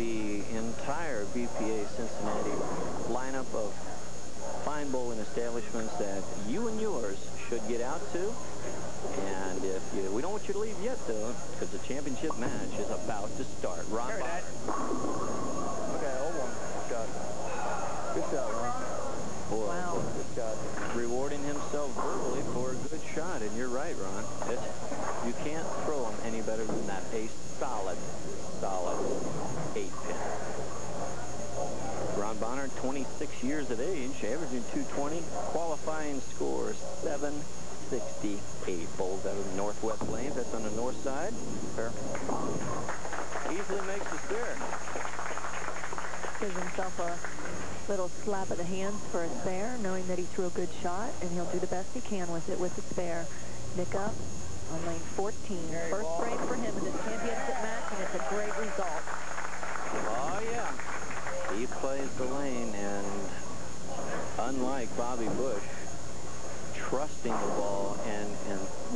the entire BPA Cincinnati lineup of fine bowling establishments that you and yours should get out to. And if you, we don't want you to leave yet, though, because the championship match is about to start. Ron Bohnert. Okay, hold on. Good shot. Good shot, Ron. Boy, wow. Good shot. Rewarding himself verbally for a good shot. And you're right, Ron. You can't throw him any better than that. A solid 8-pin. Ron Bohnert, 26 years of age, averaging 220. Qualifying score 768. Bowls out of the northwest lanes. That's on the north side. Fair. Easily makes the spare. Gives himself a little slap of the hands for a spare, knowing that he threw a good shot, and he'll do the best he can with it with the spare. Nick up on lane 14. First frame for him in this championship match, and it's a great result. Oh, yeah. He plays the lane, and unlike Bobby Bush, trusting the ball and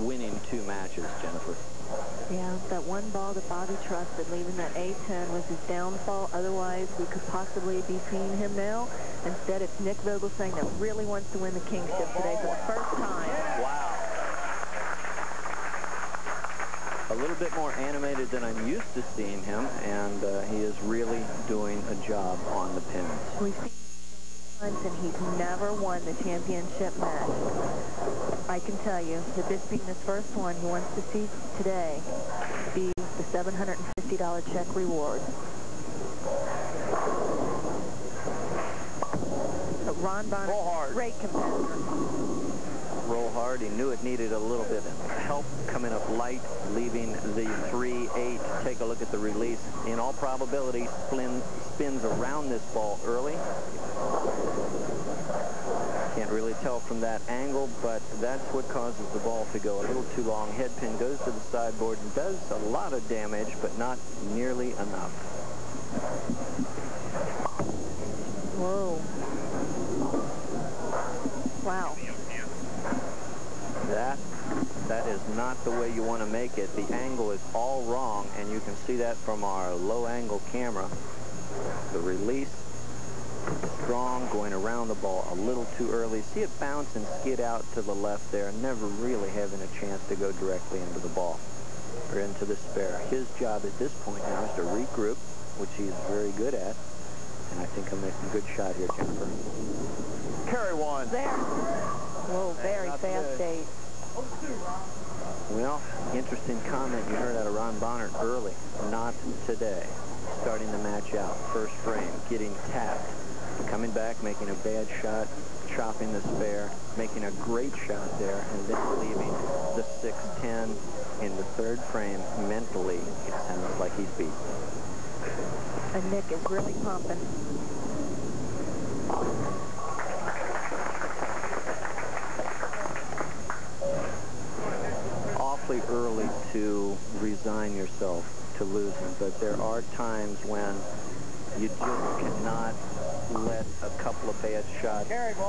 winning 2 matches, Jennifer. Yeah, that one ball that Bobby trusted, leaving that A10, was his downfall. Otherwise, we could possibly be seeing him now. Instead, it's Nick Vogelgesang that really wants to win the kingship today for the first time. Wow. A little bit more animated than I'm used to seeing him, and he is really doing a job on the pins. We've seen him so many times, and he's never won the championship match. I can tell you that this being his first one, he wants to see today be the $750 check reward. But Ron Bohnert, great competitor. Roll hard. He knew it needed a little bit of help coming up light, leaving the 3-8. Take a look at the release. In all probability, spins around this ball early. Can't really tell from that angle, but that's what causes the ball to go a little too long. Head pin goes to the sideboard and does a lot of damage, but not nearly enough. Whoa. Wow. That is not the way you want to make it. The angle is all wrong, and you can see that from our low-angle camera. The release, strong, going around the ball a little too early. See it bounce and skid out to the left there, never really having a chance to go directly into the ball or into the spare. His job at this point now is to regroup, which he's very good at, and I think he'll make a good shot here, Jennifer. Carry one. There. Whoa, very fast 8. Well, interesting comment you heard out of Ron Bohnert early. Not today. Starting the match out. First frame, getting tapped. Coming back, making a bad shot, chopping the spare, making a great shot there, and then leaving the 6-10 in the 3rd frame. Mentally, it sounds like he's beat. And Nick is really pumping. Awfully early to resign yourself to losing, but there are times when you just cannot let a couple of bad shots get you.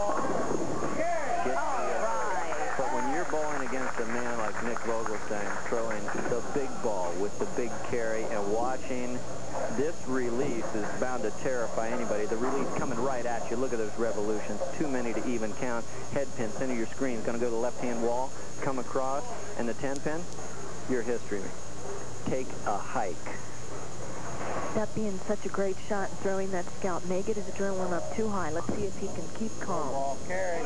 But when you're bowling against a man like Nick Vogelgesang, throwing the big ball with the big carry and watching this release is bound to terrify anybody. The release coming right at you. Look at those revolutions. Too many to even count. Head pin, center of your screen, is going to go to the left-hand wall, come across, and the 10-pin, your history. Take a hike. That being such a great shot and throwing that scout may get his adrenaline up too high. Let's see if he can keep calm. Yes,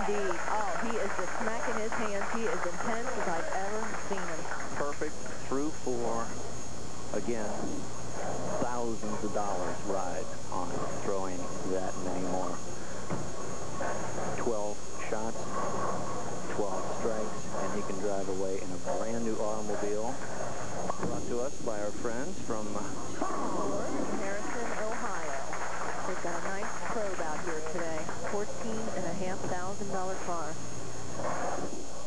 indeed. Oh, he is just smacking his hands. He is intense as I've ever seen him. Perfect through 4. Again, thousands of dollars ride on throwing that many more. 12 shots, 12 strikes, and he can drive away in a brand new automobile. Brought to us by our friends from Harrison, Ohio. They've got a nice probe out here today. $14,500 car.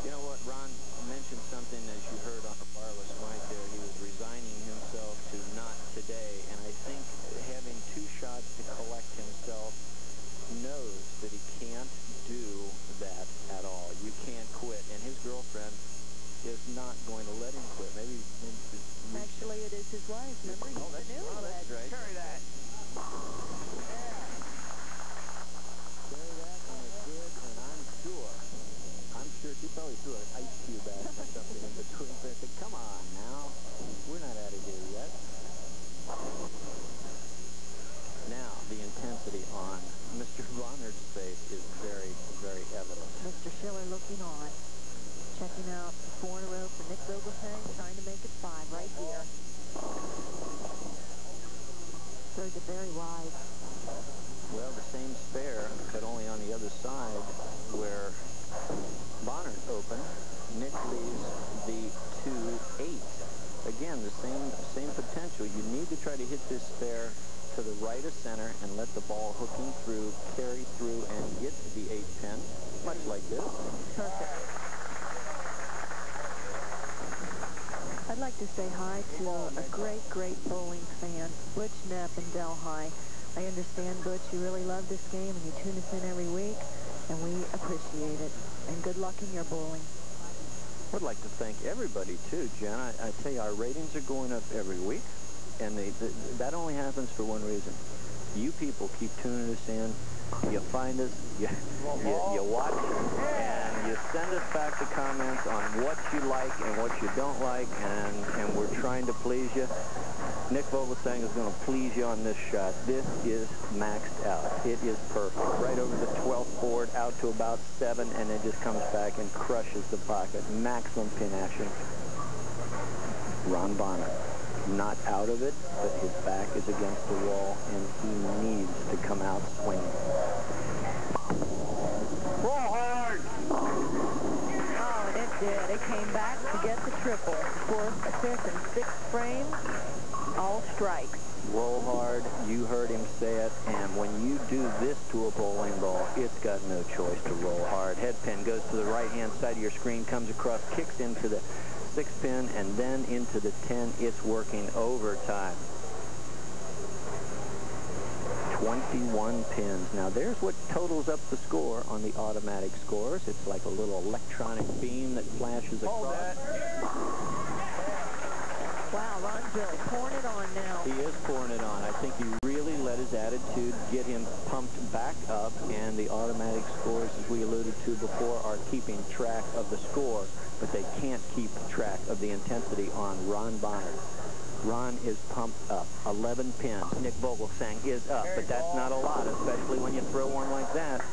You know what, Ron mentioned something as you heard on the wireless mic there. He was resigning himself to not today, and I think having 2 shots to collect himself knows that he can't do that at all. You can't quit, and his girlfriend is not going to let him quit. Maybe Actually, it is his wife. Remember, he's the newlywed. it very wide. Well, the same spare, but only on the other side where Bohnert opened. Nick leaves the 2-8. Again, the same potential. You need to try to hit this spare to the right of center and let the ball hooking through, carry through, and get to the 8 pin, much like this. Perfect. I'd like to say hi to a great bowling fan, Butch Knapp in Delhi. I understand, Butch, you really love this game and you tune us in every week, and we appreciate it. And good luck in your bowling. I'd like to thank everybody, too, Jen. I tell you, our ratings are going up every week, and that only happens for one reason. You people keep tuning us in. You find us, you watch, and you send us back the comments on what you like and what you don't like, and we're trying to please you. Nick Vogelgesang is going to please you on this shot. This is maxed out. It is perfect. Right over the 12th board, out to about 7, and it just comes back and crushes the pocket. Maximum pin action. Ron Bohnert, not out of it, but his back is against the wall, and he needs to come out swinging. Roll hard! Oh, and it did. It came back to get the triple. 4th, 5th, and 6th frames, all strikes. Roll hard. You heard him say it, and when you do this to a bowling ball, it's got no choice to roll hard. Head pin goes to the right-hand side of your screen, comes across, kicks into the 6 pin, and then into the 10. It's working overtime. 21 pins. Now there's what totals up the score on the automatic scores. It's like a little electronic beam that flashes across. Wow, Ron's really pouring it on now. He is pouring it on. I think he really let his attitude get him pumped back up, and the automatic scores, as we alluded to before, are keeping track of the score, but they can't keep track of the intensity on Ron Bohnert. Ron is pumped up. 11 pins. Nick Vogelgesang is up, but that's not a lot, especially when you throw one like that.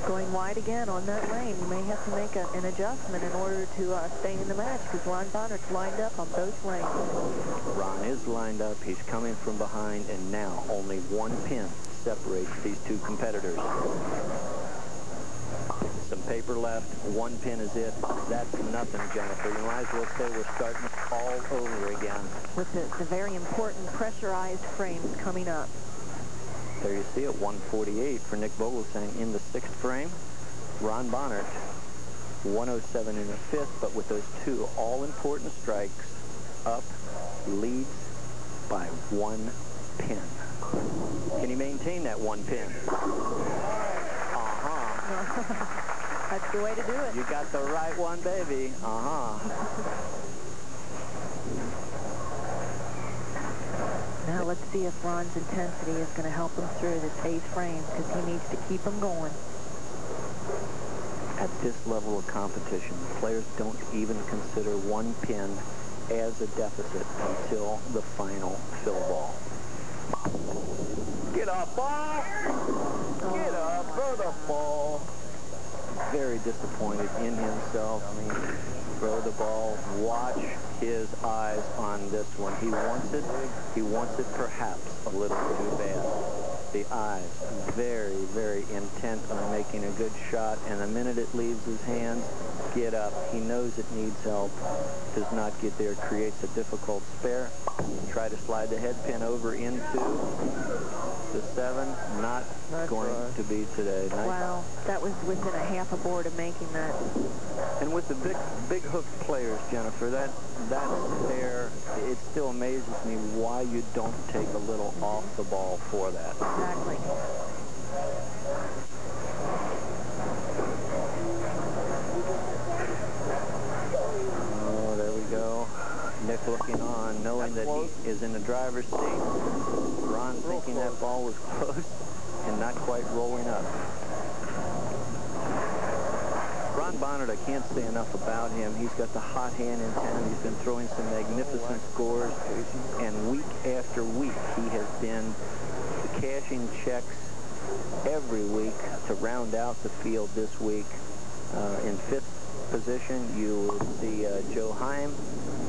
Going wide again on that lane. You may have to make an adjustment in order to stay in the match, because Ron Bohnert's lined up on both lanes. Ron is lined up. He's coming from behind, and now only 1 pin separates these two competitors. Some paper left. 1 pin is it. That's nothing, Jennifer. You might as well say we're starting all over again. With the very important pressurized frames coming up. There you see it, 148 for Nick Vogelgesang in the 6th frame. Ron Bohnert, 107 in the 5th, but with those 2 all-important strikes up, leads by 1 pin. Can he maintain that 1 pin? That's the way to do it. You got the right one, baby. Now let's see if Ron's intensity is going to help him through this 8th frame, because he needs to keep him going. At this level of competition, players don't even consider 1 pin as a deficit until the final fill ball. Get up, ball! Get up, throw the ball. Very disappointed in himself. I mean, throw the ball. Watch his eyes on this one. He wants it. He wants it perhaps a little too bad. The eyes very, very intent on making a good shot, and the minute it leaves his hands, get up. He knows it needs help. Does not get there. Creates a difficult spare. Try to slide the head pin over into the 7. Not going to be today. Nice. Wow, that was within a half a board of making that. And with the big hook players, Jennifer, that spare, it still amazes me why you don't take a little off the ball for that. Exactly. Oh, there we go. Nick looking on, knowing that he is in the driver's seat. Ron thinking that ball was close and not quite rolling up. Ron Bohnert, I can't say enough about him. He's got the hot hand in town. He's been throwing some magnificent scores, and week after week he has been cashing checks every week to round out the field this week. In 5th position, you would see Joe Heim.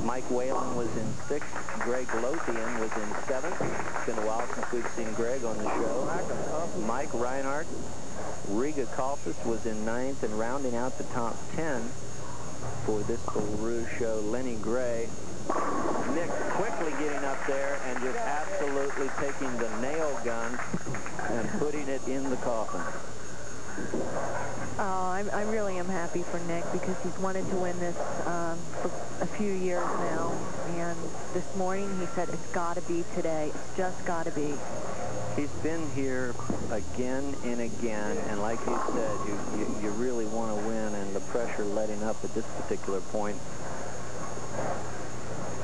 Mike Whalen was in 6th. Greg Lothian was in 7th. It's been a while since we've seen Greg on the show. Mike Reinhardt, Riga Kalfas was in 9th, and rounding out the top 10 for this Little Rouge show, Lenny Gray. Nick quickly getting up there and just absolutely taking the nail gun and putting it in the coffin. Oh, I really am happy for Nick because he's wanted to win this for a few years now. And this morning he said, it's got to be today. It's just got to be. He's been here again and again, and like you said, you really want to win, and the pressure letting up at this particular point.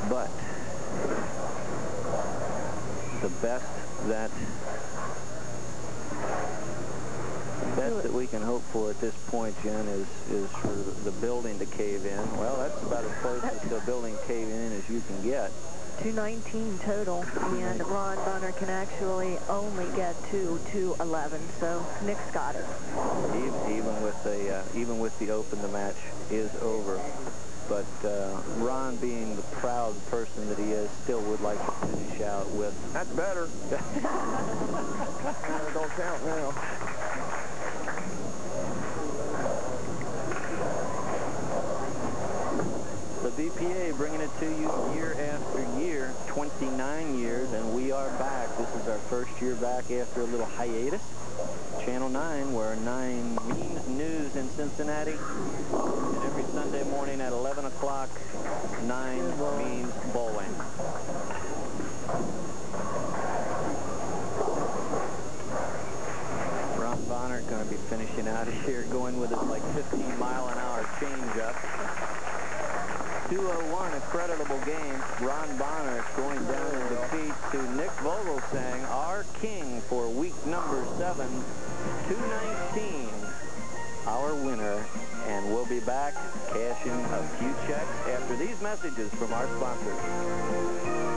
But the best that we can hope for at this point, Jen, is for the building to cave in. Well, that's about as close to a building caving in as you can get. 219 total, and Ron Bohnert can actually only get to 211, so Nick's got it. Even with the open, the match is over. But Ron, being the proud person that he is, still would like to finish out with. That's better. Don't count now. The BPA bringing it to you year after year, 29 years, and we are back. This is our first year back after a little hiatus. Channel 9, where 9 means news in Cincinnati. And every Sunday morning at 11 o'clock, 9 means bowling. Ron Bohnert going to be finishing out of here, going with his like 15-mile-an-hour changeup. 201, a creditable game. Ron Bohnert going down in defeat to Nick Vogelgesang, our king for week number 7, 219, our winner. And we'll be back cashing a few checks after these messages from our sponsors.